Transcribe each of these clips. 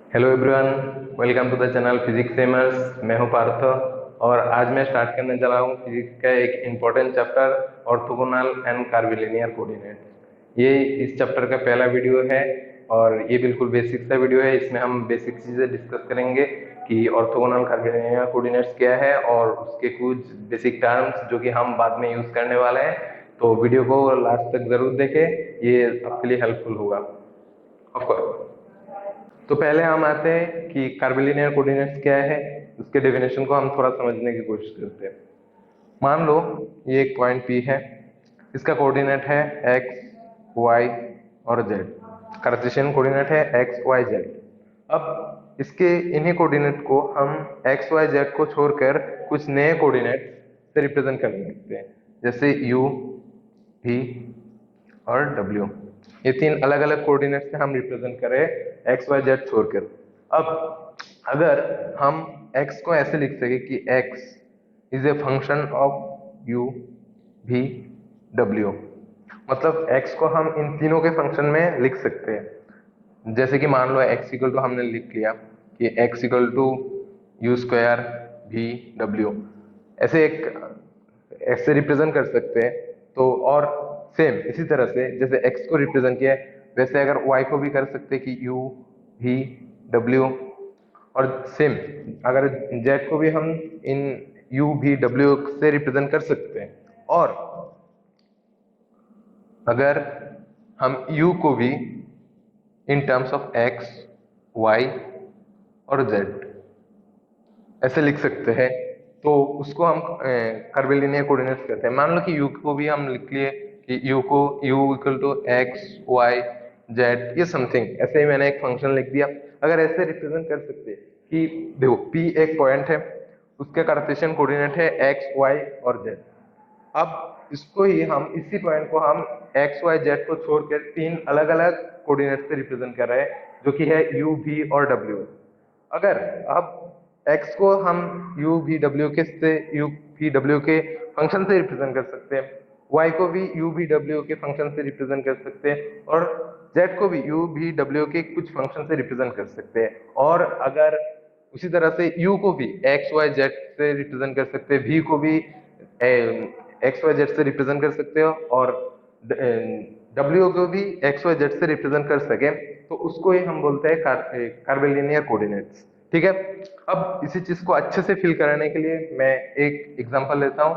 Hello everyone, welcome to the channel physics famous. मैं हूं पार्थ और आज मैं स्टार्ट करने जा रहा हूं फिजिक्स का एक important chapter orthogonal and curvilinear coordinate. ये इस चैप्टर का पहला वीडियो है और ये बिल्कुल बेसिक सा वीडियो है। इसमें हम बेसिक चीज़ें डिस्कस करेंगे कि ऑर्थोगोनल कर्वीलिनियर कोऑर्डिनेट्स क्या है और उसके कुछ बेसिक टर्म्स जो कि हम बाद में यूज़ करने वाले हैं। तो वीडियो को लास्ट तक ज़रूर देखें, ये आपके लिए हेल्पफुल होगा ऑफ कोर्स। तो पहले हम आते हैं कि कर्वीलिनियर कोऑर्डिनेट्स क्या है, उसके डेफिनेशन को हम थोड़ा समझने की कोशिश करते हैं। मान लो ये एक पॉइंट P है, इसका कोऑर्डिनेट है x, y और z। कार्टेशियन कोऑर्डिनेट है x, y, z। अब इसके इन्हीं कोऑर्डिनेट को हम x, y, z को छोड़कर कुछ नए कोऑर्डिनेट से रिप्रेजेंट कर सकते हैं, जैसे u, v और W। ये तीन अलग अलग कोऑर्डिनेट से हम रिप्रेजेंट करें एक्स वाई जेड छोड़कर। अब अगर हम x को ऐसे लिख सके कि x is a function of u v w, मतलब x को हम इन तीनों के फंक्शन में लिख सकते हैं। जैसे कि मान लो x इक्वल टू हमने लिख लिया कि x equal to U square v w, ऐसे एक ऐसे रिप्रेजेंट कर सकते हैं। तो और सेम इसी तरह से जैसे x को रिप्रेजेंट किया है, वैसे अगर y को भी कर सकते हैं कि u v w। और सेम अगर z को भी हम इन u v w से रिप्रेजेंट कर सकते हैं। और अगर हम u को भी in terms of x, y और z ऐसे लिख सकते हैं, तो उसको हम कर्वीलिनियर कोऑर्डिनेट्स कहते हैं। मान लो कि u को भी हम लिख लिए कि u को u equal to x, y, z, ये समथिंग ऐसे ही मैंने एक फंक्शन लिख दिया। अगर ऐसे रिप्रेजेंट कर सकते हैं कि देखो P एक पॉइंट है, उसके कार्टेशियन कोऑर्डिनेट है x, y और z। अब इसको ही हम इसी पॉइंट को हम x, y, z को छोड़कर तीन अलग अलग कोऑर्डिनेट से रिप्रेजेंट कर रहे हैं, जो कि है u, v और w। अगर अब x को हम u v w के फंक्शन से रिप्रेजेंट कर सकते हैं, y को भी u v w के फंक्शन से रिप्रेजेंट कर सकते हैं और z को भी u v w के कुछ फंक्शन से रिप्रेजेंट कर सकते हैं। और अगर उसी तरह से u को भी x y z से रिप्रेजेंट कर सकते हैं, v को भी एक्स वाई जेड से रिप्रेजेंट कर सकते हो और W को भी एक्स वाई जेड से रिप्रेजेंट कर सके, तो उसको ही हम बोलते हैं कर्वीलिनियर कोऑर्डिनेट्स। ठीक है। अब इसी चीज को अच्छे से फील कराने के लिए मैं एक एग्जांपल लेता हूं।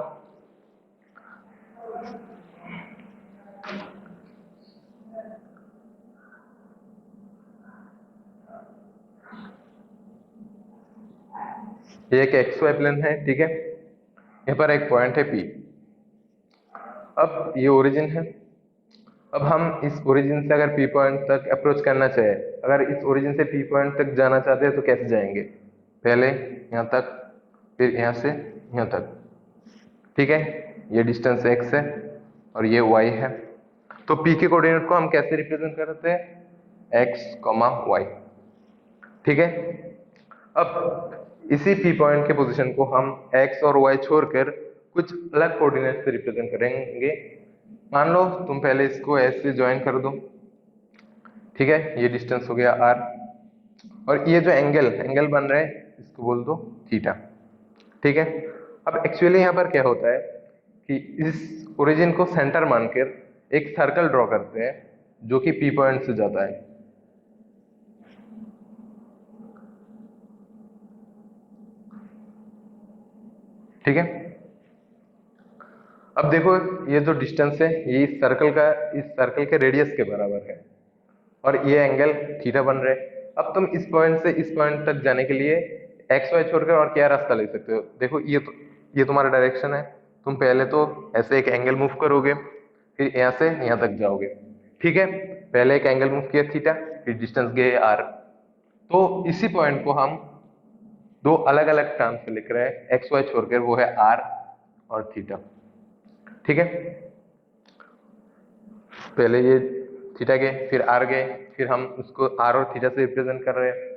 ये एक एक्स वाई प्लेन है, ठीक है। यहाँ पर एक पॉइंट है P। अब ये ओरिजिन है। अब हम इस ओरिजिन से अगर P पॉइंट तक अप्रोच करना चाहे, अगर इस ओरिजिन से P पॉइंट तक जाना चाहते हैं तो कैसे जाएंगे? पहले यहाँ तक, फिर यहाँ से यहाँ तक, ठीक है। ये डिस्टेंस x है और ये y है। तो P के कोऑर्डिनेट को हम कैसे रिप्रेजेंट करते हैं? x, y, ठीक है। अब इसी P पॉइंट के पोजीशन को हम x और y छोड़कर कुछ अलग कोऑर्डिनेट से रिप्रेजेंट करेंगे। मान लो तुम पहले इसको ऐसे ज्वाइन कर दो, ठीक है। ये डिस्टेंस हो गया r और ये जो एंगल बन रहा है इसको बोल दो थीटा, ठीक है। अब एक्चुअली यहाँ पर क्या होता है कि इस ओरिजिन को सेंटर मानकर एक सर्कल ड्रॉ करते हैं जो कि P पॉइंट से जाता है, ठीक है। अब देखो ये जो डिस्टेंस है ये इस सर्कल के रेडियस के बराबर है और ये एंगल थीटा बन रहा है। अब तुम इस पॉइंट से इस पॉइंट तक जाने के लिए एक्स वाई छोड़कर और क्या रास्ता ले सकते हो? देखो ये तुम्हारा डायरेक्शन है। तुम पहले तो ऐसे एक एंगल मूव करोगे, फिर यहाँ से यहाँ तक जाओगे, ठीक है। पहले एक एंगल मूव किया थीटा, फिर डिस्टेंस गए आर। तो इसी पॉइंट को हम दो अलग अलग टर्म से लिख रहे हैं एक्स वाई छोड़कर, वो है आर और थीटा, ठीक है। पहले ये थीटा गए, फिर आर गए, फिर हम उसको आर और थीटा से रिप्रेजेंट कर रहे हैं।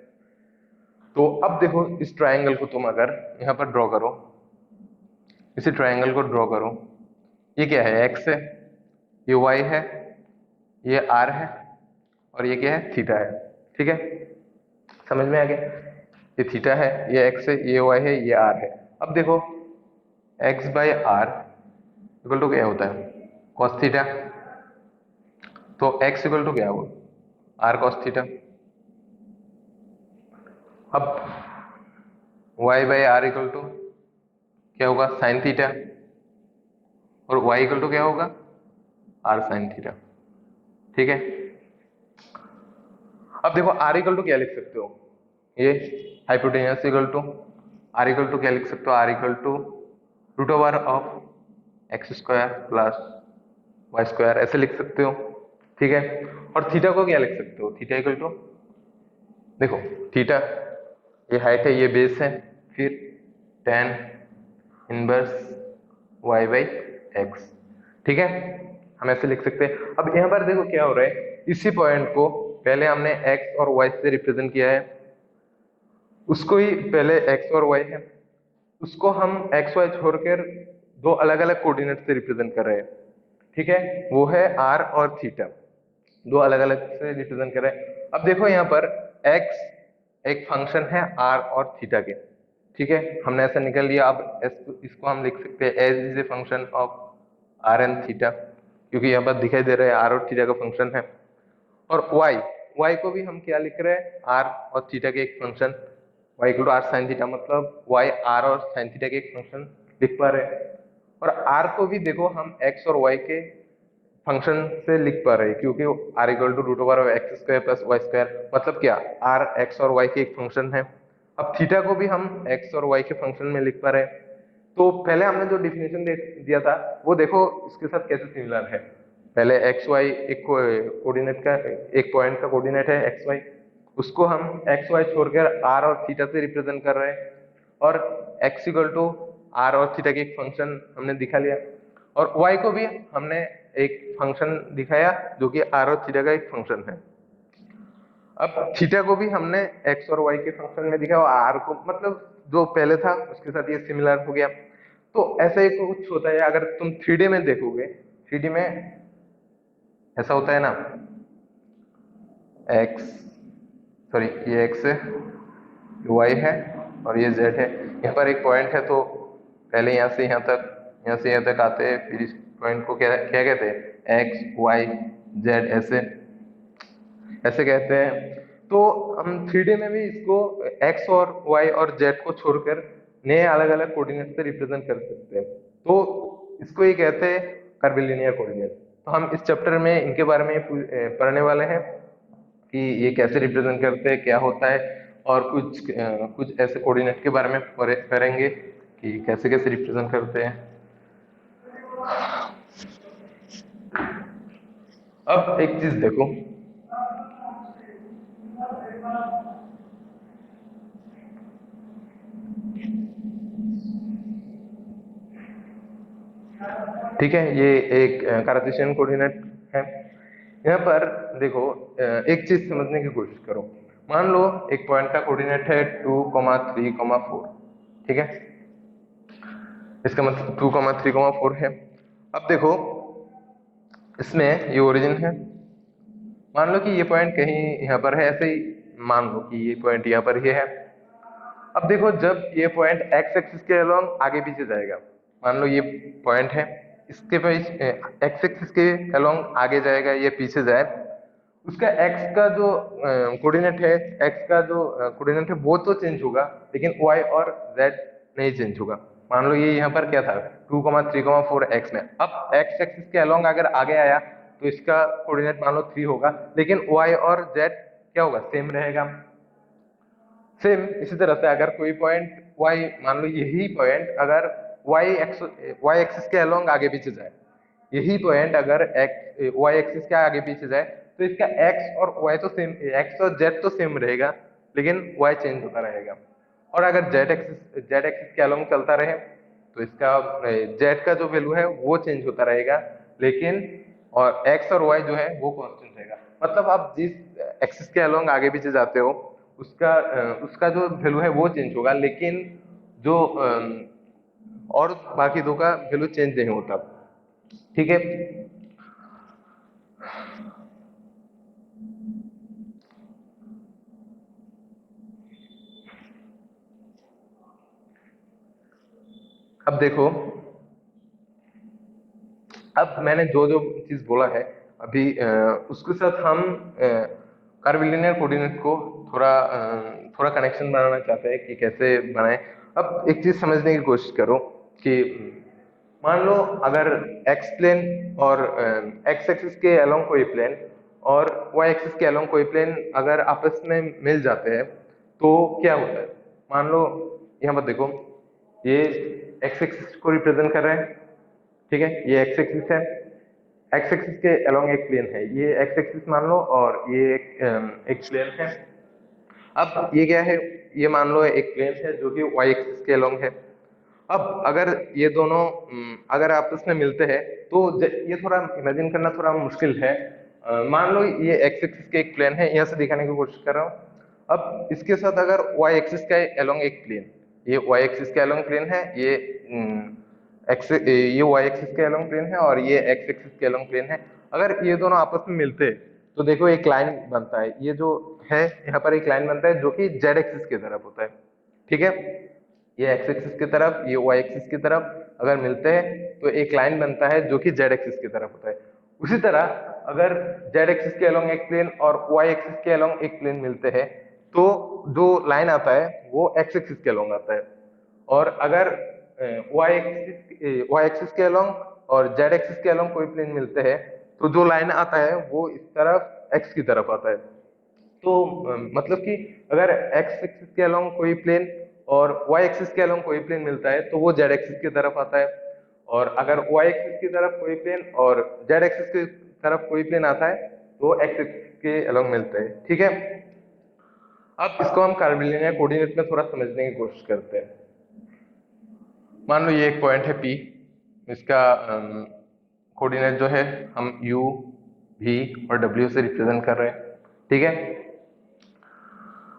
तो अब देखो इस ट्रायंगल को तुम अगर यहाँ पर ड्रॉ करो, इसी ट्रायंगल को ड्रॉ करो, ये क्या है? एक्स है, ये वाई है, ये आर है और ये क्या है? थीटा है, ठीक है। समझ में आ गया? ये थीटा है, ये एक्स है, ये वाई है, ये आर है। अब देखो X by R equal to क्या होता है? Cos theta. तो एक्स इक्वल टू क्या होगा? R cos theta. अब Y by R equal to क्या होगा? Sine theta. और वाई इक्वल टू क्या होगा? R sine theta. ठीक है। अब देखो आर इक्वल टू क्या लिख सकते हो? ये hypotenuse equal to R equal to क्या लिख सकते हो? R equal to root over of X square plus Y square, ऐसे लिख सकते हो। ठीक है। और थीटा को क्या लिख सकते हो? थीटा इक्वल टू, देखो थीटा ये हाइट है, ये बेस है, फिर tan inverse Y by X. ठीक है, हम ऐसे लिख सकते हैं। अब यहाँ पर देखो क्या हो रहा है, इसी पॉइंट को पहले हमने एक्स और वाई से रिप्रेजेंट किया है, उसको ही पहले एक्स और वाई है, उसको हम एक्स वाई छोड़कर दो अलग अलग कोऑर्डिनेट से रिप्रेजेंट कर रहे हैं। ठीक है, वो है आर और थीटा, दो अलग अलग से रिप्रेजेंट कर रहे हैं। अब देखो यहाँ पर एक्स एक फंक्शन है आर और थीटा के। ठीक है, हमने ऐसा निकल लिया। अब इसको हम लिख सकते हैं as is a function of R and theta, क्योंकि यहाँ पर दिखाई दे रहा है आर और थीटा का फंक्शन है। और वाई, वाई को भी हम क्या लिख रहे हैं? आर और थीटा के एक function, Y equal to R sine theta, मतलब वाई आर और साइन थीटा के एक फंक्शन लिख पा रहे हैं। और आर को भी देखो हम एक्स और वाई के फंक्शन से लिख पा रहे हैं, क्योंकि R equal to root over X square plus Y square, मतलब क्या? आर एक्स और वाई के एक फंक्शन है। अब थीटा को भी हम एक्स और वाई के फंक्शन में लिख पा रहे हैं। तो पहले हमने जो डिफिनेशन दिया था वो देखो इसके साथ कैसे सिमिलर है। पहले एक्स वाई एक कोऑर्डिनेट का, एक पॉइंट का कोऑर्डिनेट है एक्स वाई, उसको हम एक्स वाई छोड़कर आर और थीटा से रिप्रेजेंट कर रहे हैं। और एक्स इक्वल टू आर और थीटा के एक फंक्शन हमने दिखा लिया। और वाई को भी हमने एक फंक्शन दिखाया जो कि आर और थीटा का एक फंक्शन है। अब थीटा को भी हमने एक्स और वाई के फंक्शन में दिखा, और आर को मतलब जो पहले था उसके साथ ये सिमिलर हो गया। तो ऐसा ही कुछ होता है, अगर तुम 3D में देखोगे, 3D में ऐसा होता है ना, एक्स, सॉरी ये एक्स है, वाई है और ये जेड है। यहाँ पर एक पॉइंट है, तो पहले यहाँ से यहाँ तक, यहाँ से यहाँ तक आते हैं, फिर इस पॉइंट को क्या क्या कहते हैं? एक्स वाई जेड, ऐसे ऐसे कहते हैं। तो हम 3D में भी इसको एक्स और वाई और जेड को छोड़कर नए अलग अलग कोऑर्डिनेट से रिप्रेजेंट कर सकते हैं। तो इसको ये कहते हैं कर्विलिनियर कोऑर्डिनेट। तो हम इस चैप्टर में इनके बारे में पढ़ने वाले हैं कि ये कैसे रिप्रेजेंट करते हैं, क्या होता है, और कुछ ऐसे कोऑर्डिनेट के बारे में करेंगे कि कैसे कैसे रिप्रेजेंट करते हैं। अब एक चीज देखो, ठीक है, ये एक कार्टेशियन कोऑर्डिनेट है। यहाँ पर देखो एक चीज समझने की कोशिश करो। मान लो एक पॉइंट का कोऑर्डिनेट है 2,3,4, ठीक है, इसका मतलब 2,3,4 है। अब देखो इसमें ये ओरिजिन है, मान लो कि ये पॉइंट कहीं यहाँ पर है, ऐसे ही मान लो कि ये पॉइंट यहाँ पर ही है। अब देखो जब ये पॉइंट एक्स एक्सिस के अलोंग आगे पीछे जाएगा, मान लो ये पॉइंट है, इसके एक्स एक्सिस के अलोंग आगे जाएगा, ये पीछे जाए, उसका एक्स का जो कोऑर्डिनेट है, एक्स का जो कोऑर्डिनेट है वो तो चेंज होगा, लेकिन वाई और जेड नहीं चेंज होगा। मान लो ये यहाँ पर क्या था? 2,3,4 एक्स में। अब एक्स एक्सिस के अलोंग अगर आगे आया तो इसका कोऑर्डिनेट मान लो 3 होगा, लेकिन वाई और जेड क्या होगा? सेम रहेगा। सेम इसी तरह से अगर कोई पॉइंट y, मान लो यही पॉइंट अगर y एक्सिस के अलोंग आगे पीछे जाए, यही पॉइंट अगर y एक्सिस के आगे पीछे जाए, तो इसका x और y तो सेम, x और z तो सेम रहेगा, लेकिन y चेंज होता रहेगा। और अगर z एक्सिस के अलोंग चलता रहे तो इसका z का जो वैल्यू है वो चेंज होता रहेगा, लेकिन और x और y जो है वो कांस्टेंट रहेगा। मतलब आप जिस एक्सिस के अलोंग आगे पीछे जाते हो उसका जो वैल्यू है वो चेंज होगा, लेकिन जो और बाकी दो का वैल्यू चेंज नहीं होता। ठीक है, अब देखो, अब मैंने जो जो चीज बोला है अभी उसके साथ हम कर्विलिनियर कोऑर्डिनेट को थोड़ा कनेक्शन बनाना चाहते हैं कि कैसे बनाएं। अब एक चीज समझने की कोशिश करो कि मान लो अगर एक्स प्लेन और एक्स एक्सिस के अलोंग कोई प्लेन और वाई एक्सिस के अलोंग कोई प्लेन अगर आपस में मिल जाते हैं तो क्या होता है। मान लो यहाँ पर देखो, ये एक्स एक्सिस को रिप्रेजेंट कर रहे हैं, ठीक है, ये एक्स एक्सिस है, एक्स एक्सिस के अलोंग एक प्लेन है, ये एक्स एक्सिस मान लो और ये एक प्लेन है। अब ये क्या है, ये मान लो एक प्लेन है जो कि वाई एक्सिस के अलोंग है। अब अगर ये दोनों अगर आपस में मिलते हैं तो ये थोड़ा इमेजिन करना थोड़ा मुश्किल है। मान लो ये एक्स एक्सिस के एक प्लेन है, यहाँ से दिखाने की कोशिश कर रहा हूँ। अब इसके साथ अगर वाई एक्सिस का अलोंग एक प्लेन, ये वाई एक्सिस के अलोंग प्लेन है, ये वाई एक्सिस के अलोंग प्लेन है और ये एक्स एक्सिस के अलोंग प्लेन है। अगर ये दोनों आपस में मिलते हैं तो देखो एक लाइन बनता है, ये जो है यहाँ पर एक लाइन बनता है जो कि जेड एक्सिस की तरफ होता है, ठीक है। ये एक्स एक्सिस की तरफ, ये वाई एक्सिस की तरफ अगर मिलते हैं तो एक लाइन बनता है जो कि जेड एक्सिस की तरफ होता है। उसी तरह अगर जेड एक्सिस के अलोंग एक प्लेन और वाई एक्सिस के अलोंग एक प्लेन मिलते हैं तो जो लाइन आता है वो एक्स एक्सिस के अलोंग आता है। और अगर वाई एक्सिस के अलोंग और जेड एक्सिस के अलोंग कोई प्लेन मिलते हैं तो जो लाइन आता है वो इस तरफ एक्स की तरफ आता है। तो मतलब कि अगर एक्स एक्सिस के अलोंग कोई प्लेन और वाई एक्सिस के अलोंग कोई प्लेन मिलता है तो वो जेड एक्सिस की तरफ आता है। और अगर वाई एक्सिस की तरफ कोई प्लेन और जेड एक्सिस की तरफ कोई प्लेन आता है तो एक्स एक्सिस के अलोंग मिलते हैं, ठीक है। अब इसको हम कर्विलिनियर कोऑर्डिनेट में थोड़ा समझने की कोशिश करते हैं। मान लो ये एक पॉइंट है P, इसका कोऑर्डिनेट जो है हम U, V और W से रिप्रेजेंट कर रहे हैं, ठीक है।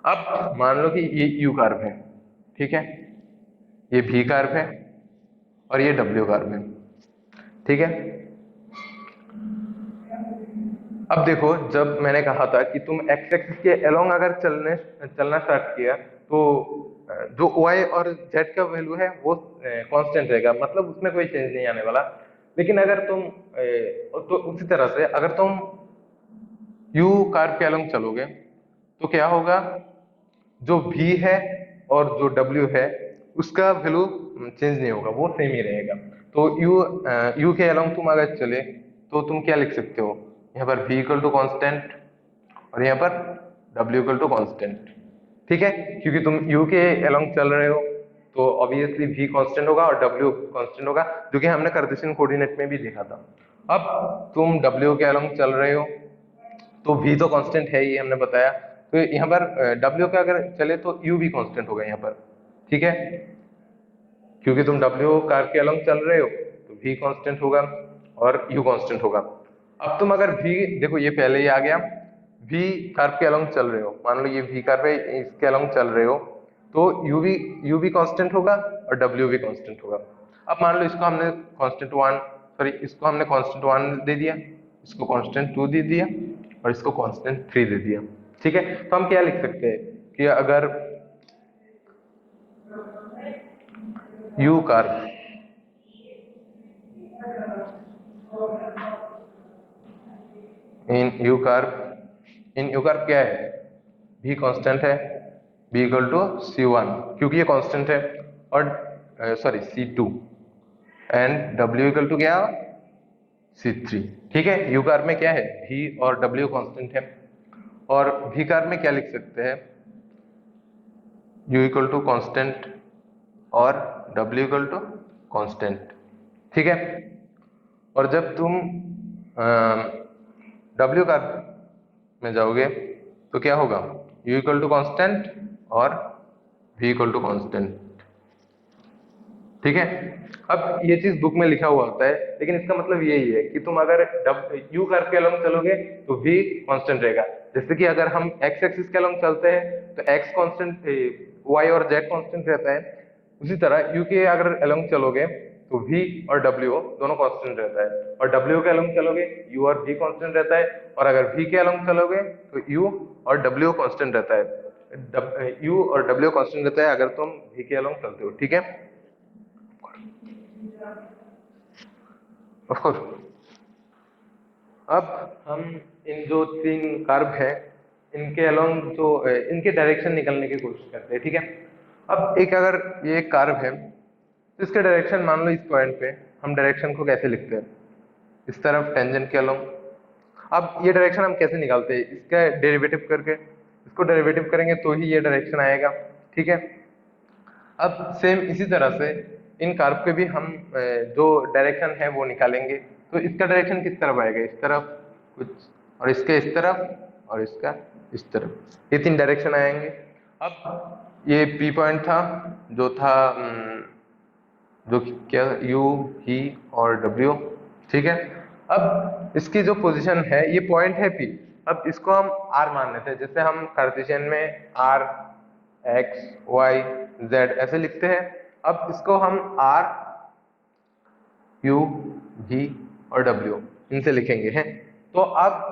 अब मान लो कि ये U कर्व है, ठीक है, ये V कर्व है और ये W कर्व है, ठीक है। अब देखो, जब मैंने कहा था कि तुम एक्स एक्सिस के अलोंग अगर चलना स्टार्ट किया तो जो y और z का वैल्यू है वो कांस्टेंट रहेगा, मतलब उसमें कोई चेंज नहीं आने वाला। लेकिन अगर तुम तो उसी तरह से अगर तुम u कर्व के अलोंग चलोगे तो क्या होगा, जो v है और जो w है उसका वैल्यू चेंज नहीं होगा, वो सेम ही रहेगा। तो u के अलोंग तुम अगर चले तो तुम क्या लिख सकते हो, यहाँ पर v इक्वल टू कॉन्स्टेंट और यहाँ पर w इक्वल टू कॉन्स्टेंट, ठीक है। क्योंकि तुम u के अलोंग चल रहे हो तो ऑब्वियसली v कांस्टेंट होगा और w कांस्टेंट होगा, जो कि हमने कार्टेशियन कोऑर्डिनेट में भी देखा था। अब तुम w के अलोंग चल रहे हो तो v तो कांस्टेंट है, ये हमने बताया। तो यहाँ पर w का अगर चले तो u भी कांस्टेंट होगा यहाँ पर, ठीक है। क्योंकि तुम w कर्व के अलोंग चल रहे हो तो v कांस्टेंट होगा और u कांस्टेंट होगा। अब तुम अगर v देखो, ये पहले ही आ गया, v कर्व के अलोंग चल रहे हो, मान लो ये v कर्व है, इसके अलोंग चल रहे हो तो u भी कांस्टेंट होगा और w भी कांस्टेंट होगा। अब मान लो इसको हमने कांस्टेंट 1, सॉरी इसको हमने कांस्टेंट 1 दे दिया, इसको कांस्टेंट 2 दे दिया और इसको कांस्टेंट 3 दे दिया, ठीक है। तो हम क्या लिख सकते हैं कि अगर u curve in u curve क्या है, v कांस्टेंट है, v इक्वल टू c1 क्योंकि ये कांस्टेंट है, और sorry c2 and w equal to क्या, c3, ठीक है। u कर्व में क्या है, v और w कांस्टेंट है। और v कर्व में क्या लिख सकते हैं, u इक्वल टू कांस्टेंट और w इक्वल टू कांस्टेंट, ठीक है। और जब तुम w कर्व में जाओगे तो क्या होगा, u इक्वल टू कांस्टेंट और v इक्वल टू कांस्टेंट, ठीक है। अब ये चीज बुक में लिखा हुआ होता है, लेकिन इसका मतलब यही है कि तुम अगर u कर्व के अलोंग चलोगे तो v कांस्टेंट रहेगा। जैसे कि अगर हम x एक्सिस के अलोंग चलते हैं तो x कांस्टेंट, y और z कांस्टेंट रहता है। उसी तरह u के अगर अलोंग चलोगे तो v और w दोनों कांस्टेंट रहता है, और w के अलोंग चलोगे u और v कांस्टेंट रहता है, और अगर v के अलोंग चलोगे तो u और w कांस्टेंट रहता है, u और w कांस्टेंट रहता है अगर तुम v के अलोंग चलते हो, ठीक है। Of course. अब हम इन जो तीन कर्व है इनके अलोंग जो इनके डायरेक्शन निकालने की कोशिश करते हैं, ठीक है। अब एक अगर ये कर्व है तो इसके डायरेक्शन मान लो इस पॉइंट पे, हम डायरेक्शन को कैसे लिखते हैं, इस तरफ टेंजेंट के अलोंग। अब ये डायरेक्शन हम कैसे निकालते हैं, इसका डेरिवेटिव करके, इसको डेरिवेटिव करेंगे तो ही ये डायरेक्शन आएगा, ठीक है। अब सेम इसी तरह से इन कर्व पे भी हम जो डायरेक्शन है वो निकालेंगे। तो इसका डायरेक्शन किस तरफ आएगा, इस तरफ कुछ, और इसके इस तरफ, और इसका इस तरफ, ये तीन डायरेक्शन आएंगे। अब ये पी पॉइंट था जो था जो क्या, यू, ही और डब्ल्यू, ठीक है। अब इसकी जो पोजीशन है, ये पॉइंट है पी, अब इसको हम आर मान लेते हैं, जैसे हम कार्टेशियन में आर, एक्स, वाई, जेड ऐसे लिखते हैं। अब इसको हम आर, यू, भी और डब्ल्यू इनसे लिखेंगे हैं। तो अब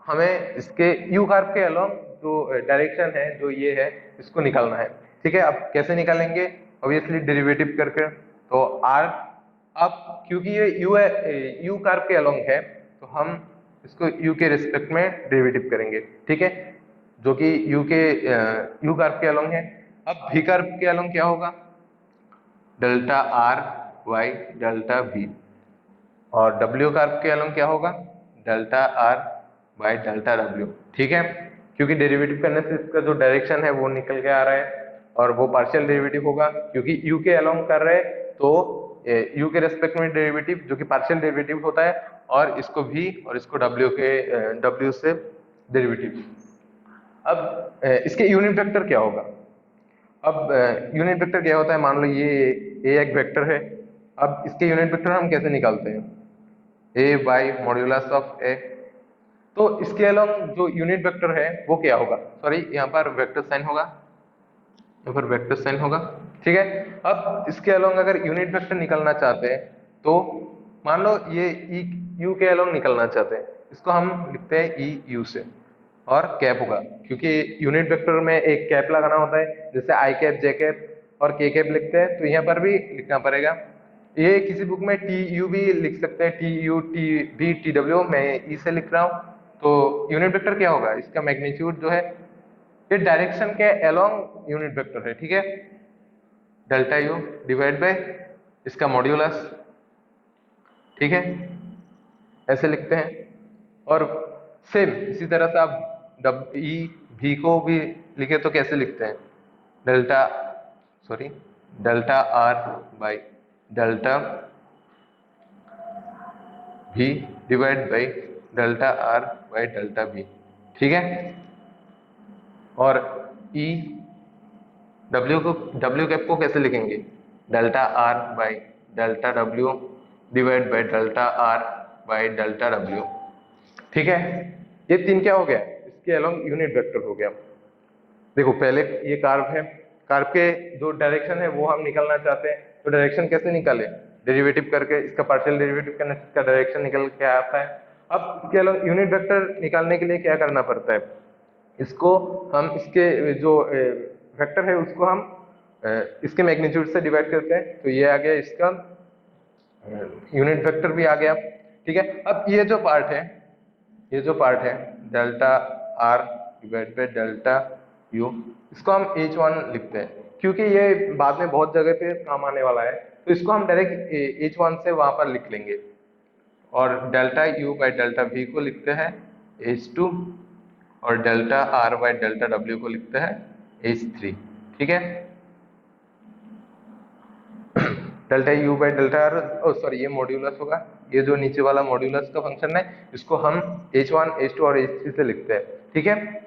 हमें इसके यू कर्व के अलोंग जो डायरेक्शन है जो ये है इसको निकालना है, ठीक है। अब कैसे निकालेंगे, ऑब्वियसली डेरिवेटिव करके। तो आर, अब क्योंकि ये यू है, यू कर्व के अलोंग है, तो हम इसको यू के रिस्पेक्ट में डेरिवेटिव करेंगे, ठीक है, जो कि यू के यू कर्व के अलोंग है। अब भी कर्व के अलोंग क्या होगा, delta R Y delta B, और डब्ल्यू कर्व के अलोंग क्या होगा, delta R by delta W, ठीक है। क्योंकि डेरिवेटिव करने से इसका जो डायरेक्शन है वो निकल के आ रहा है, और वो पार्शियल डेरिवेटिव होगा क्योंकि यू के अलोंग कर रहे हैं, तो यू के रेस्पेक्ट में डेरिवेटिव जो कि पार्शियल डेरिवेटिव होता है, और इसको भी और इसको डब्ल्यू के डब्ल्यू से डेरिवेटिव। अब इसके यूनिट वेक्टर क्या होगा, अब यूनिट वेक्टर क्या होता है, मान लो ये एक वेक्टर है। अब इसके यूनिट वेक्टर हम कैसे निकालते हैं, ए बाई मॉड्यूलस ऑफ ए। तो इसके अलावा जो यूनिट वेक्टर है वो क्या होगा, सॉरी यहाँ पर वेक्टर साइन होगा, यहाँ पर वेक्टर साइन होगा, ठीक है। अब इसके अलावा अगर यूनिट वेक्टर निकलना चाहते हैं तो मान लो ये ई यू के अलावा निकलना चाहते हैं, इसको हम लिखते हैं ई यू से, और कैप होगा क्योंकि यूनिट वेक्टर में एक कैप लगाना होता है, जैसे आई कैप, जे कैप और के कैप लिखते हैं, तो यहाँ पर भी लिखना पड़ेगा। ये किसी बुक में टी यू भी लिख सकते हैं, T U, T B, T W, मैं ई से लिख रहा हूँ। तो यूनिट वेक्टर क्या होगा, इसका मैग्नीट्यूड जो है ये डायरेक्शन के अलोंग यूनिट वेक्टर है, ठीक है, डेल्टा यू डिवाइड बाय इसका मॉड्यूलस, ठीक है, ऐसे लिखते हैं। और सेम इसी तरह से आप डब ई भी को भी लिखे तो कैसे लिखते हैं, delta, sorry, delta R by delta V divide by delta R by delta B, ठीक है। और ई डब्ल्यू कैप को कैसे लिखेंगे, delta R by delta W divide by delta R by delta W, ठीक है। ये तीन क्या हो गया, इसके अलोंग यूनिट वेक्टर हो गया। देखो पहले ये कर्व है, कर्व के जो डायरेक्शन है वो हम निकालना चाहते हैं, तो डायरेक्शन कैसे निकाले, डेरिवेटिव करके, इसका पार्शियल डेरिवेटिव करने से इसका डायरेक्शन निकल के आता है। अब इसके अलावा यूनिट वेक्टर निकालने के लिए क्या करना पड़ता है, इसको हम इसके जो वेक्टर है उसको हम इसके मैग्नीट्यूड से डिवाइड करते हैं, तो ये आ गया इसका यूनिट वेक्टर भी आ गया, ठीक है। अब ये जो पार्ट है, ये जो पार्ट है delta R divide by delta U, इसको हम H1 लिखते हैं क्योंकि ये बाद में बहुत जगह पे काम आने वाला है, तो इसको हम डायरेक्ट H1 से वहां पर लिख लेंगे। और delta U by delta we को लिखते हैं H2, और delta R by delta W को लिखते हैं H3, ठीक है। Delta U by delta are, sorry ये मॉड्यूलस होगा, ये जो नीचे वाला मॉड्यूलस का फंक्शन है इसको हम H1, H2 और H3 से लिखते हैं, ठीक है।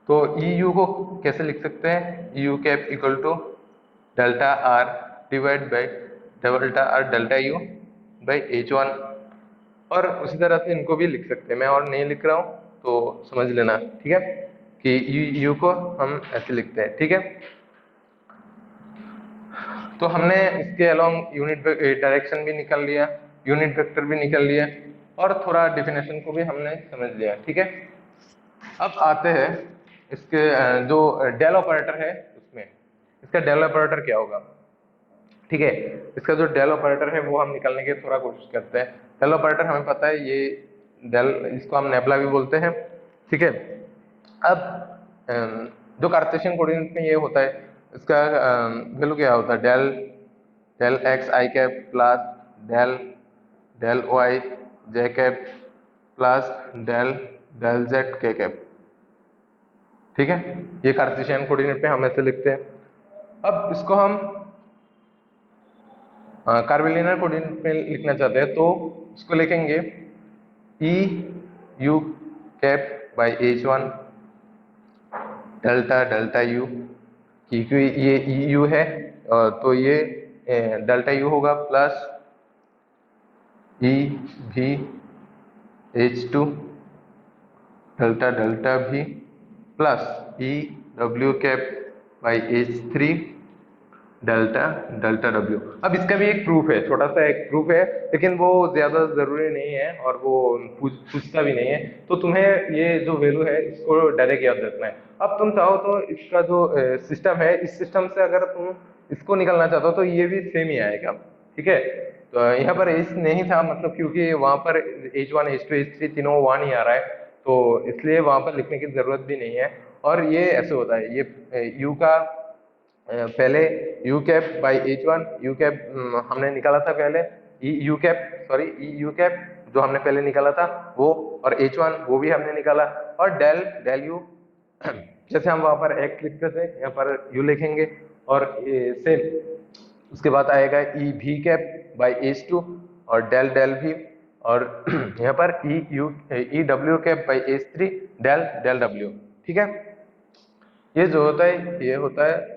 तो ई यू को कैसे लिख सकते हैं, E U cap equal to delta R divide by delta R delta U by H1, और उसी तरह से इनको भी लिख सकते हैं, मैं और नहीं लिख रहा हूँ तो समझ लेना, ठीक है, कि यू को हम ऐसे लिखते हैं, ठीक है। तो हमने इसके अलोंग यूनिट डायरेक्शन भी निकाल लिया, यूनिट वेक्टर भी निकाल लिया, और थोड़ा डिफिनेशन को भी हमने समझ लिया, ठीक है। अब आते हैं इसके जो डेल ऑपरेटर है उसमें, इसका डेल ऑपरेटर क्या होगा। ठीक है। इसका जो डेल ऑपरेटर है वो हम निकालने की थोड़ा कोशिश करते हैं। डेल ऑपरेटर हमें पता है, ये डेल, इसको हम नेबुला भी बोलते हैं। ठीक है। अब जो कार्टेशियन कोऑर्डिनेट में ये होता है, इसका वैल्यू क्या होता है, del del X I cap plus del del Y J cap plus del del Z K cap. ठीक है, ये कार्टेशियन कोऑर्डिनेट में हम ऐसे लिखते हैं। अब इसको हम कार्टेशियन कोऑर्डिनेट में लिखना चाहते हैं, तो इसको लिखेंगे ई U cap by H1 delta delta U, क्योंकि ये ई यू है तो ये डेल्टा यू होगा, प्लस ई भी H2 डेल्टा डेल्टा भी plus E W cap by H3 delta delta W. अब इसका भी एक प्रूफ है, छोटा सा एक प्रूफ है, लेकिन वो ज्यादा जरूरी नहीं है और वो पूछता भी नहीं है। तो तुम्हें ये जो वैल्यू है इसको डायरेक्ट याद रखना है। अब तुम चाहो तो इसका जो सिस्टम है, इस सिस्टम से अगर तुम इसको निकालना चाहते हो तो ये भी सेम ही आएगा। ठीक है, तो यहाँ पर एच नहीं था, मतलब क्योंकि वहां पर H1 H2 H3 तीनों 1 ही आ रहा है, तो इसलिए वहां पर लिखने की जरूरत भी नहीं है। और ये ऐसे होता है, ये यू का पहले you cap by H1, you cap हमने निकाला था पहले, you cap sorry E U cap जो हमने पहले निकाला था वो, और H1 वो भी हमने निकाला, और डेल डेल यू जैसे हम वहां पर एक्स लिखते थे यहाँ पर यू लिखेंगे, और सेम उसके बाद आएगा ई भी कैप बाई H2 और डेल डेल भी, और यहाँ पर E W cap by H3 del del W. ठीक है, ये जो होता है ये होता है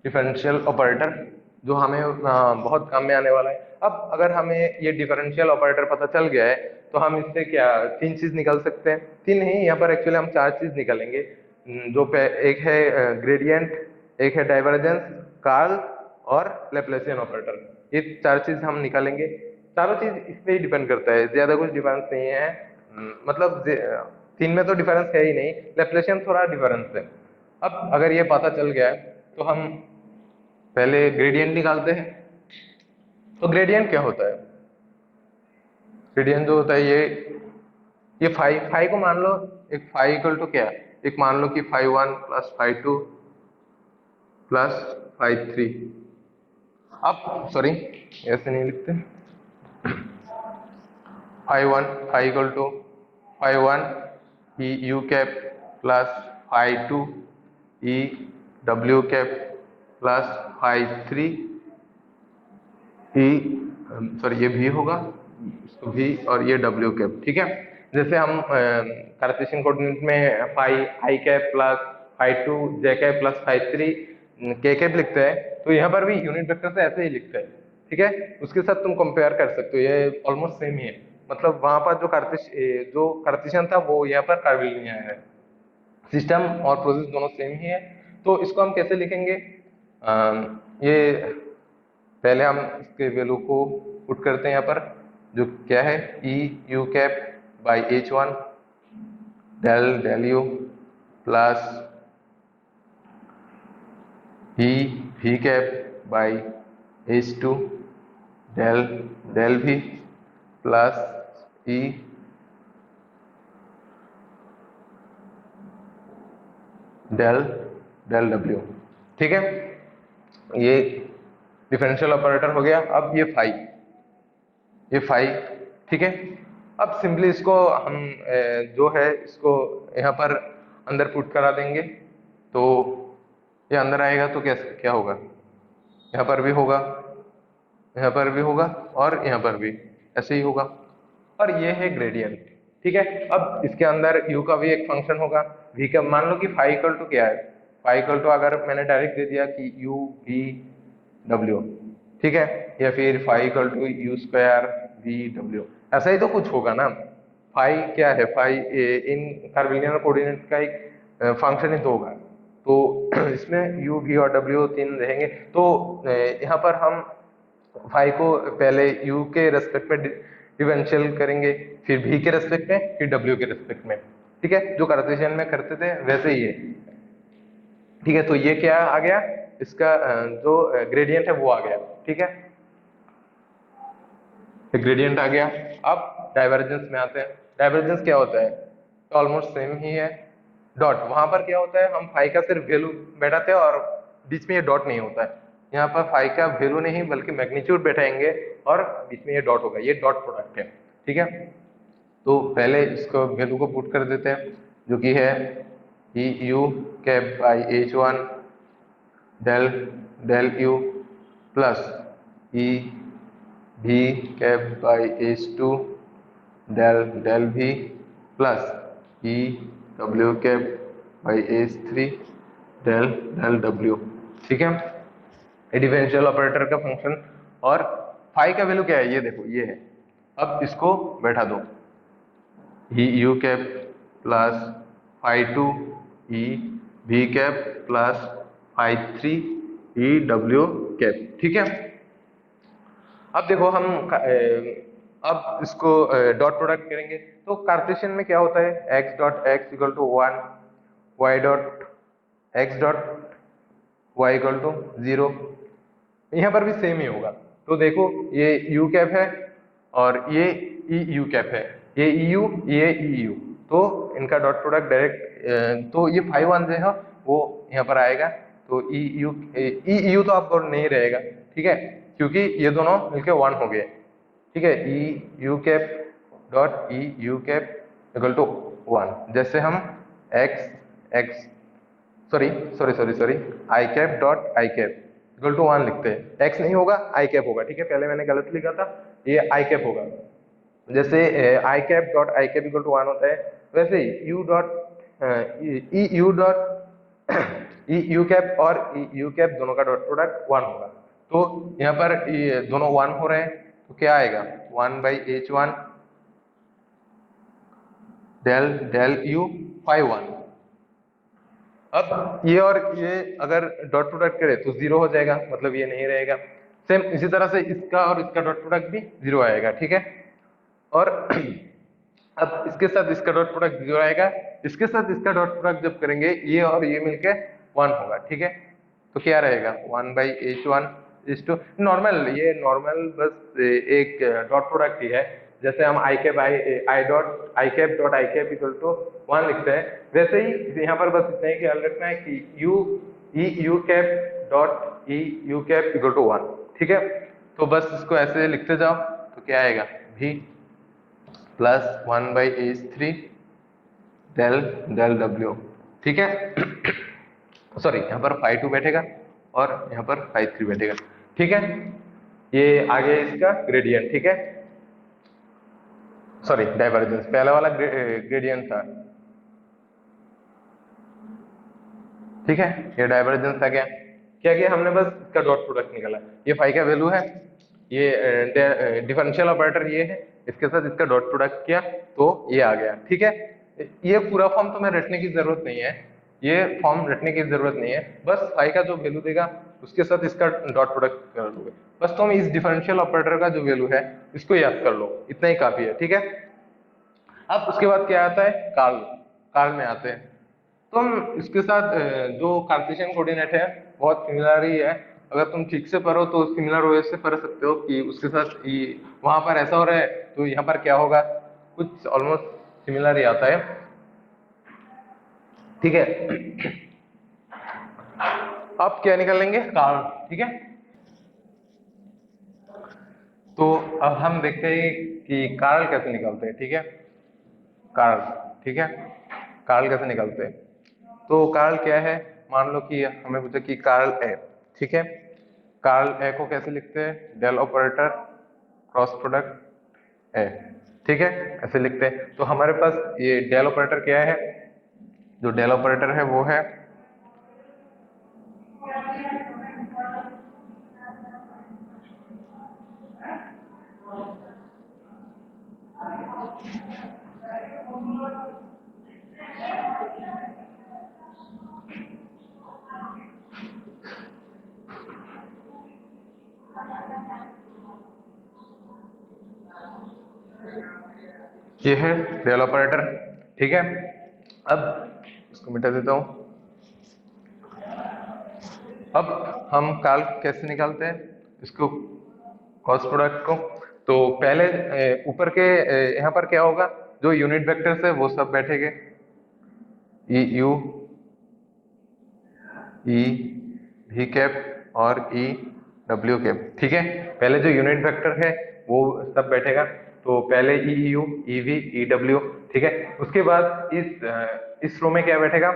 डिफरेंशियल ऑपरेटर, जो हमें बहुत काम में आने वाला है। अब अगर हमें ये डिफरेंशियल ऑपरेटर पता चल गया है तो हम इससे क्या तीन चीज निकाल सकते हैं, तीन नहीं, यहाँ पर एक्चुअली हम चार चीज निकालेंगे। एक है ग्रेडियंट, एक है डाइवर्जेंस, कार्ल और लैप्लासियन ऑपरेटर। ये चार चीज हम निकालेंगे। चारों चीज इस पे ही डिपेंड करता है, ज्यादा कुछ डिफरेंस नहीं है। मतलब तीन में तो डिफरेंस है ही नहीं, लैप्लासियन थोड़ा डिफरेंस है। अब अगर ये पता चल गया है तो हम पहले ग्रेडियंट निकालते हैं। तो ग्रेडियंट क्या होता है, ग्रेडियंट जो होता है ये फाइव फाइव को मान लो, एक फाइव इक्वल टू क्या, एक मान लो कि φ1 प्लस φ2 प्लस φ3। अब सॉरी ऐसे नहीं लिखते, phi equal to φ1 E U cap plus φ2 E W cap plus φ3 E sorry ये भी होगा, इसको भी, और ये डब्ल्यू कैप। ठीक है, जैसे हम कार्टेशियन कोऑर्डिनेट में फाई आई कैप प्लस φ2 जे कैप प्लस φ3 के कैप लिखते हैं, तो यहाँ पर भी यूनिट वेक्टर से ऐसे ही लिखते हैं। ठीक है, उसके साथ तुम कंपेयर कर सकते हो, ये ऑलमोस्ट सेम ही है। मतलब वहां पर जो कार्टेशियन था वो यहाँ पर कर्वीलिनियर है, सिस्टम और प्रोसेस दोनों सेम ही है। तो इसको हम कैसे लिखेंगे, ये पहले हम इसके वैल्यू को पुट करते हैं यहाँ पर, जो क्या है E U cap by H1 del del U plus E V cap by H2 del del V plus E del del W. ठीक है, ये डिफरेंशियल ऑपरेटर हो गया। अब ये फाइव। ठीक है, अब सिंपली इसको हम जो है इसको यहाँ पर अंदर पुट करा देंगे, तो ये अंदर आएगा तो कैसे क्या होगा, यहाँ पर भी होगा, यहाँ पर भी होगा, और यहाँ पर भी ऐसे ही होगा, और ये है ग्रेडियंट। ठीक है, अब इसके अंदर u का भी एक फंक्शन होगा, v का, मान लो कि फाइव इक्वल टू क्या है, फाइव इक्वल टू अगर मैंने डायरेक्ट दे दिया कि u v w, ठीक है, या फिर five equal to U square v w, ऐसा ही तो कुछ होगा ना। फाइव क्या है, फाइव इन कर्वीलिनियर कोऑर्डिनेट का एक फंक्शन ही तो होगा, तो इसमें u v और w तीन रहेंगे। तो यहाँ पर हम फाइव को पहले u के रेस्पेक्ट में डिफरेंशियल करेंगे, फिर v के रेस्पेक्ट में, फिर w के रेस्पेक्ट में। ठीक है, जो कार्टेशियन में करते थे वैसे ही है। ठीक है, तो ये क्या आ गया, इसका जो ग्रेडियंट है वो आ गया। ठीक है, ग्रेडियंट आ गया। अब डाइवर्जेंस में आते हैं। डाइवर्जेंस क्या होता है, तो ऑलमोस्ट सेम ही है। डॉट, वहां पर क्या होता है, हम फाई का सिर्फ वैल्यू बैठाते हैं और बीच में ये डॉट नहीं होता है। यहाँ पर फाई का वैल्यू नहीं बल्कि मैग्नीट्यूड बैठाएंगे और बीच में ये डॉट होगा, ये डॉट प्रोडक्ट है। ठीक है, तो पहले इसको वैल्यू को पुट कर देते हैं, जो कि है E U cap by H one del del U plus E V cap by H two del del V plus E W cap by H three del del W. ठीक है, ये डिफरेंशियल ऑपरेटर का फंक्शन। और phi का value क्या है, ये देखो ये है। अब इसको बैठा दो, E U cap plus phi two E V cap plus phi three E W cap. ठीक है, अब देखो हम अब इसको डॉट प्रोडक्ट करेंगे, तो कार्टेशियन में क्या होता है, x dot X equal to 1, y dot X dot Y equal to 0। यहाँ पर भी सेम ही होगा। तो देखो ये u कैप है और ये ई यू कैप है, ये ई यू ये ई यू, तो इनका डॉट प्रोडक्ट डायरेक्ट, तो ये 5 1 जो है वो यहाँ पर आएगा। तो ई यू तो आपको नहीं रहेगा, ठीक है, क्योंकि ये दोनों मिलके 1 हो गए। ठीक है, E U cap dot E U cap equal to 1। जैसे हम X X sorry sorry sorry sorry I cap dot I cap equal to 1 लिखते हैं, एक्स नहीं होगा आई कैप होगा। ठीक है, पहले मैंने गलत लिखा था, ये आई कैप होगा। जैसे I cap dot I cap equal to 1 होता है, वैसे ही U dot E U dot E U cap और ई यू कैप दोनों का डॉट प्रोडक्ट 1 होगा। तो यहाँ पर ये दोनों 1 हो रहे हैं, तो क्या आएगा 1 by H one del del U 5 1। अब ये और ये अगर डॉट प्रोडक्ट करे तो 0 हो जाएगा, मतलब ये नहीं रहेगा। सेम इसी तरह से इसका और इसका डॉट प्रोडक्ट भी 0 आएगा। ठीक है, और अब इसके साथ इसका डॉट प्रोडक्ट 0 आएगा, इसके साथ इसका डॉट प्रोडक्ट जब करेंगे ये और ये मिलके 1 होगा। ठीक है, तो क्या रहेगा 1 by H one is to normal, ये नॉर्मल बस एक डॉट प्रोडक्ट ही है। जैसे हम I cap I cap dot I cap equal to 1 लिखते हैं, वैसे ही यहाँ पर बस इतना ही ख्याल रखना है कि U cap dot E U cap equal to 1। ठीक है, तो बस इसको ऐसे लिखते जाओ, तो क्या आएगा भी plus 1 by H three del del W. ठीक है, सॉरी यहाँ पर फाई 2 बैठेगा और यहाँ पर फाई 3 बैठेगा। ठीक है, ये आ गया इसका ग्रेडियंट। ठीक है, सॉरी डाइवर्जेंस, पहला वाला ग्रेडियंट था। ठीक है, ये डाइवर्जेंस आ गया। क्या किया हमने, बस इसका डॉट प्रोडक्ट निकाला। ये फाई का वैल्यू है, ये डिफरेंशियल ऑपरेटर ये है, इसके साथ इसका डॉट प्रोडक्ट किया तो ये आ गया। ठीक है, ये पूरा फॉर्म तो मैं रटने की जरूरत नहीं है, ये फॉर्म रटने की जरूरत नहीं है, बस फाई का जो वैल्यू देगा उसके साथ इसका डॉट प्रोडक्ट कर लोगे। बस तुम इस डिफरेंशियल ऑपरेटर का जो वैल्यू है इसको याद कर लो, इतना ही काफी है। ठीक है, अब उसके बाद क्या आता है, कार्ल। कार्ल में आते हैं, तो हम इसके साथ जो कार्टेशियन कोऑर्डिनेट है बहुत सिमिलर ही है। अगर तुम ठीक से पढ़ो तो सिमिलर वे से पढ़ सकते हो कि उसके साथ वहां पर ऐसा हो रहा है तो यहाँ पर क्या होगा, कुछ ऑलमोस्ट सिमिलर ही आता है। ठीक है, अब क्या निकाल लेंगे, कार्ल। ठीक है, तो अब हम देखते हैं कि कार्ल कैसे निकालते हैं। ठीक है, कार्ल। ठीक है, कार्ल कैसे निकालते हैं, तो कार्ल क्या है, मान लो कि हमें पूछा कि कार्ल ए। ठीक है, कार्ल ए को कैसे लिखते हैं, del operator cross product A. ठीक है, ऐसे लिखते हैं। तो हमारे पास ये डेल ऑपरेटर क्या है, जो डेल ऑपरेटर है वो है ये है डेल ऑपरेटर। ठीक है, अब इसको मिटा देता हूं। अब हम काल कैसे निकालते हैं इसको, क्रॉस प्रोडक्ट को। तो पहले ऊपर के यहाँ पर क्या होगा, जो यूनिट वेक्टर्स है वो सब बैठेंगे, ई यू, ई भी कैप और ई डब्ल्यू कैप। ठीक है, पहले जो यूनिट वेक्टर है वो सब बैठेगा। तो पहले E U, E V, E W. ठीक है, उसके बाद इस रो में क्या बैठेगा,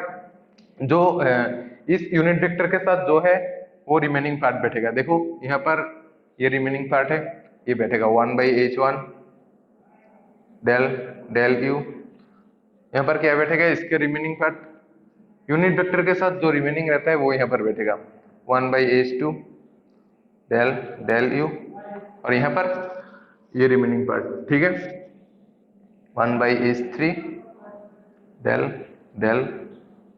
जो इस यूनिट वेक्टर के साथ जो है वो रिमेनिंग पार्ट बैठेगा। देखो यहाँ पर ये रिमेनिंग पार्ट है, ये बैठेगा 1/h1 डेल डेल यू। यहाँ पर क्या बैठेगा, इसके रिमेनिंग पार्ट यूनिट वेक्टर के साथ जो रिमेनिंग रहता है वो यहाँ पर बैठेगा 1/h2 डेल डेल यू। और यहाँ पर ये रिमेनिंग पार्ट, ठीक है, 1/h3 डेल डेल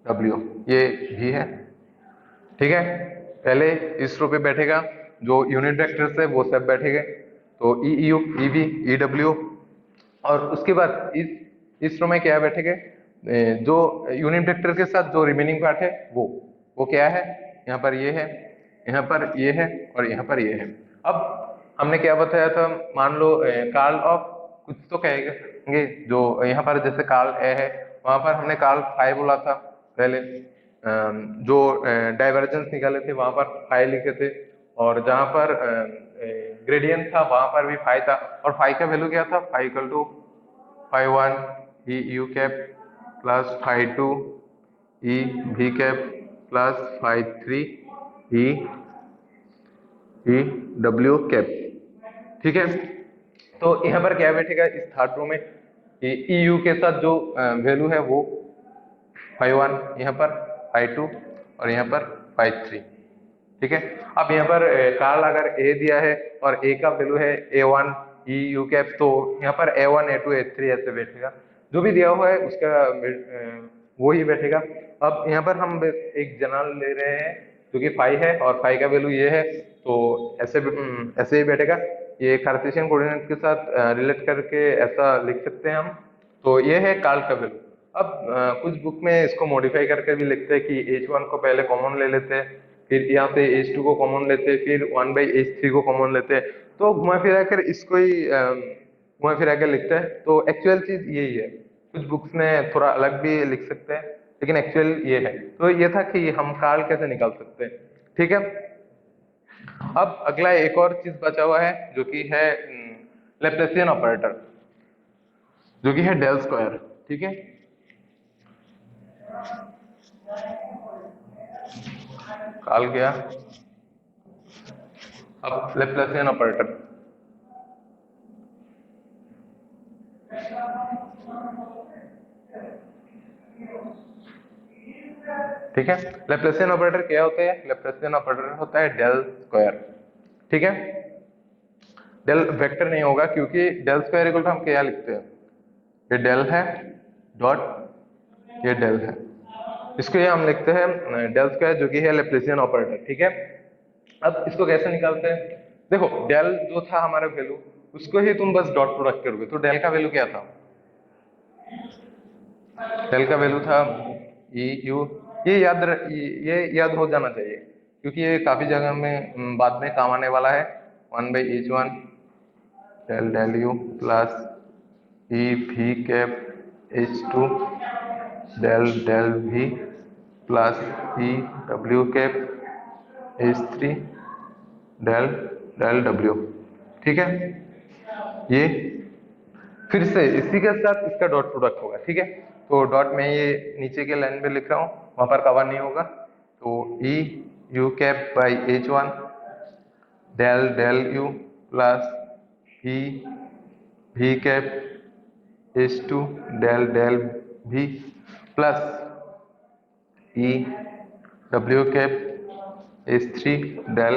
डब्ल्यू, ये भी है। ठीक है, पहले इस रो पे बैठेगा जो यूनिट वेक्टर्स है वो सब बैठेंगे, तो E you, E V, E W. और उसके बाद इस रो में क्या बैठेंगे, जो यूनिट वेक्टर के साथ जो रिमेनिंग पार्ट है वो क्या है, यहाँ पर ये है, यहाँ पर ये है और यहाँ पर ये है। अब हमने क्या बताया था, मान लो कार्ल ऑफ कुछ तो कहेंगे, जो यहाँ पर जैसे कार्ल ए है, वहां पर हमने कार्ल फाई बोला था पहले, जो डाइवर्जेंस निकाले थे वहां पर फाई लिखे थे, और जहां पर ग्रेडियंट था वहां पर भी फाई था। और फाई का वैल्यू क्या था, phi equal to φ1 E U cap plus φ2 E V cap plus φ3 E W cap. ठीक है, तो यहाँ पर क्या बैठेगा इस थर्ड रो में, ई यू के साथ जो वैल्यू है वो φ1, यहाँ पर φ2 और यहाँ पर φ3। ठीक है, अब यहाँ पर कार्ल अगर ए दिया है और ए का वैल्यू है a1 ई यू कैप, तो यहाँ पर a1 a2 a3 ऐसे बैठेगा, जो भी दिया हुआ है उसका वो ही बैठेगा। अब यहाँ पर हम एक जनरल ले रहे हैं जो कि फाई है और फाई का वैल्यू ये है, तो ऐसे ही बैठेगा। ये कार्टेशियन कोऑर्डिनेट के साथ रिलेट करके ऐसा लिख सकते हैं हम। तो ये है कार्ल का वैल्यू। अब कुछ बुक में इसको मॉडिफाई करके भी लिखते हैं कि h1 को पहले कॉमन ले लेते हैं, फिर यहाँ से h2 को कॉमन लेते हैं, फिर 1/h3 को कॉमन लेते हैं, तो घुमा फिरा कर इसको ही घुमा फिरा कर लिखते हैं। तो एक्चुअल चीज यही है, कुछ बुक्स में थोड़ा अलग भी लिख सकते हैं, लेकिन एक्चुअल ये है। तो ये था कि हम कार्ल कैसे निकाल सकते हैं। ठीक है, अब अगला एक और चीज बचा हुआ है जो कि है लैप्लासियन ऑपरेटर, जो कि है डेल स्क्वायर। ठीक है, काल गया, अब लैप्लासियन ऑपरेटर। ठीक है, लैप्लासियन ऑपरेटर क्या होता है, लैप्लासियन ऑपरेटर होता है डेल स्क्वायर। ठीक है, डेल वेक्टर नहीं होगा क्योंकि डेल स्क्वायर इक्वल टू हम क्या लिखते हैं, ये डेल है डॉट ये डेल है, इसको ये हम लिखते हैं डेल स्क्वायर, जो कि है लैप्लासियन ऑपरेटर। ठीक है, अब इसको कैसे निकालते हैं, देखो डेल जो था हमारा वैल्यू, उसको ही तुम बस डॉट प्रोडक्ट करोगे, तो डेल का वैल्यू क्या था, डेल का वैल्यू था ई यू। ये याद हो जाना चाहिए क्योंकि ये काफी जगह में बाद में काम आने वाला है। 1/h1 del del U plus E V cap h2 del del v plus E W cap h3 del del w। ठीक है, ये फिर से इसी के साथ इसका डॉट प्रोडक्ट होगा। ठीक है, तो डॉट में ये नीचे के लाइन पे लिख रहा हूँ, वहां पर कवर नहीं होगा। तो E U cap by h1 del del U plus E V cap h2 del del v plus E W cap h3 del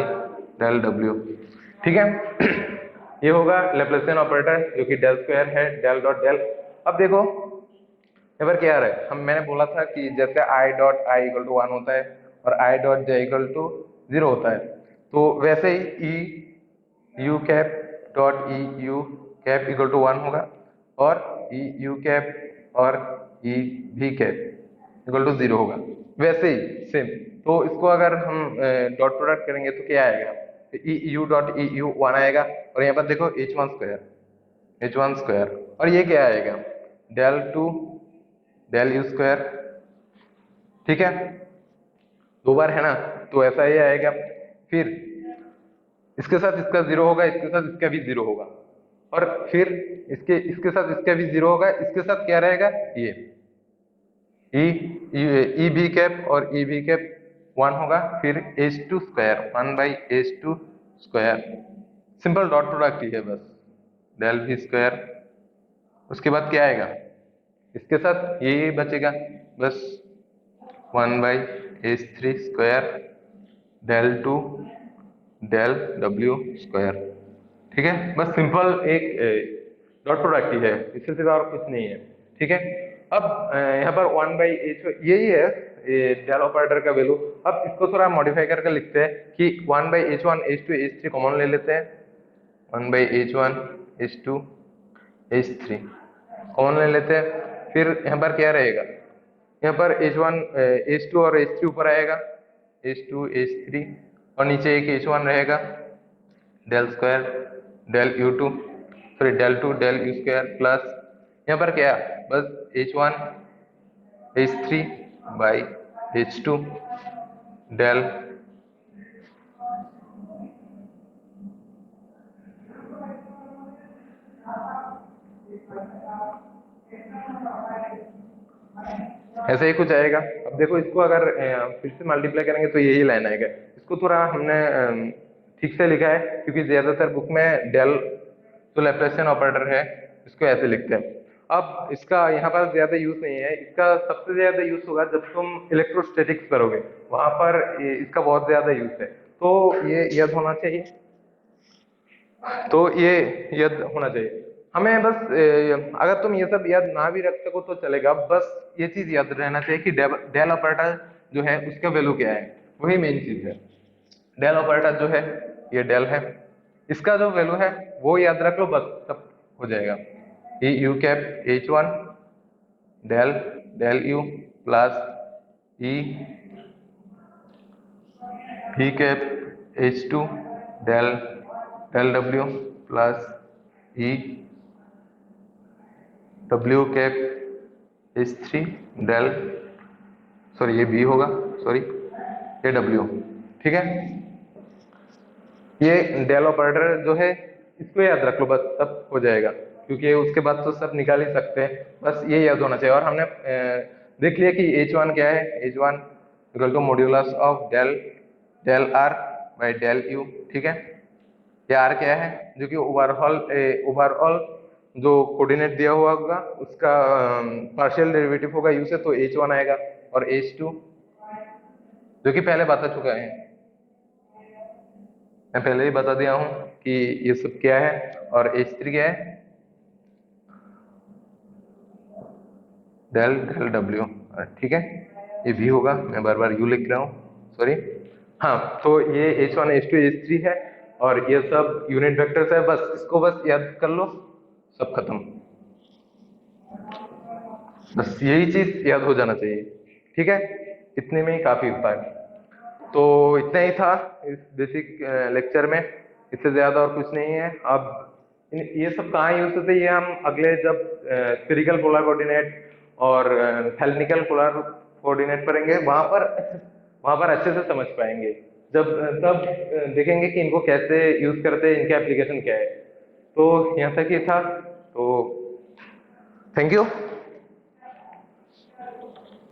del w। ठीक है, ये होगा लैप्लासियन ऑपरेटर जो कि डेल स्क्वायर है, डेल डॉट डेल। अब देखो यहाँ पर क्या आ रहा है, मैंने बोला था कि जैसे I dot I equal to 1 होता है और I dot J equal to 0 होता है, तो वैसे ही E U cap dot E U cap equal to 1 होगा और ई यू कैप और ई भी कैप इक्वल टू 0 होगा, वैसे ही सेम। तो इसको अगर हम डॉट प्रोडक्ट करेंगे तो क्या आएगा, ई यू डॉट ई यू 1 आएगा, और यहाँ पर देखो H1 स्क्वायर, और ये क्या आएगा, del two del U square, ठीक है, दो बार है ना, तो ऐसा ही आएगा। फिर इसके साथ इसका जीरो होगा, इसके साथ इसका भी जीरो होगा, और फिर इसके साथ इसका भी जीरो होगा, इसके साथ क्या रहेगा, ये ई बी कैप और ई बी कैप 1 होगा, फिर H2 square 1 by H2 square, simple dot product ही है बस, डेल भी स्क्वायर, उसके बाद क्या आएगा, इसके साथ ये बचेगा बस 1 by H3 square del two del W square, ठीक है, बस सिंपल एक डॉट प्रोडक्ट ही है, इससे सिवा और कुछ नहीं है, ठीक है। अब यहाँ पर 1 बाई एच यही है डेल ऑपरेटर का वैल्यू। अब इसको थोड़ा मॉडिफाई करके लिखते हैं कि 1 by H1 H2 H3 common ले लेते हैं, 1 by H1 H2 H3 common ले लेते हैं, फिर यहाँ पर क्या रहेगा, यहाँ पर H1 H2 और H3 ऊपर आएगा, H2 H3, और नीचे एक H1 रहेगा, del square del U2 sorry del two del U square, plus यहाँ पर क्या, बस H1 H3 by H2 del ऐसे ही कुछ आएगा। अब देखो इसको अगर फिर से मल्टीप्लाई करेंगे तो यही लाइन आएगा। इसको थोड़ा हमने ठीक से लिखा है क्योंकि ज्यादातर बुक में डेल जो लैप्लासियन ऑपरेटर है इसको ऐसे लिखते हैं। अब इसका यहाँ पर ज्यादा यूज नहीं है, इसका सबसे ज्यादा यूज होगा जब तुम इलेक्ट्रोस्टैटिक्स करोगे, वहां पर इसका बहुत ज्यादा यूज है, तो ये याद होना चाहिए, तो ये याद होना चाहिए हमें। बस अगर तुम ये सब याद ना भी रख सको तो चलेगा, बस ये चीज याद रहना चाहिए कि डेल ऑपरेटर जो है उसका वैल्यू क्या है, वही मेन चीज है। डेल ऑपरेटर जो है ये डेल है, इसका जो वैल्यू है वो याद रख लो, बस सब हो जाएगा। E U cap H1 del del U plus E V cap H2 del del W plus E W cap H3 del sorry ये B होगा, सॉरी ये W, ठीक है। ये डेल ऑपरेटर जो है इसको याद रख लो, बस सब हो जाएगा, क्योंकि उसके बाद तो सब निकाल ही सकते हैं, बस ये याद होना चाहिए। और हमने देख लिया कि H1 क्या है, H1 equal to modulus of del del R by del U, ठीक है। ये R क्या है, जो कि ओवरऑल जो कोऑर्डिनेट दिया हुआ होगा उसका पार्शियल डेरिवेटिव होगा U से, तो H1 आएगा, और H2 जो कि पहले बता चुका है, मैं पहले ही बता दिया हूं कि ये सब क्या है, और H3 क्या है, डेल डेल W, ठीक है। ये V होगा, मैं बार बार U लिख रहा हूँ, सॉरी। हाँ, तो ये H1 H2 H3 है, और ये सब यूनिट वेक्टर्स है, बस इसको बस याद कर लो, सब खत्म, बस यही चीज याद हो जाना चाहिए, ठीक है। इतने में ही काफी होता है। तो इतना ही था इस बेसिक लेक्चर में, इससे ज्यादा और कुछ नहीं है। अब ये सब कहाँ यूज होते हैं, ये हम अगले जब स्फेरिकल पोलर कोऑर्डिनेट और हेलिकल पोलर कोऑर्डिनेट पढ़ेंगे, वहां पर अच्छे से समझ पाएंगे, जब तब देखेंगे कि इनको कैसे यूज करते हैं, इनके एप्लीकेशन क्या है। तो यहाँ तक ही था, तो थैंक यू।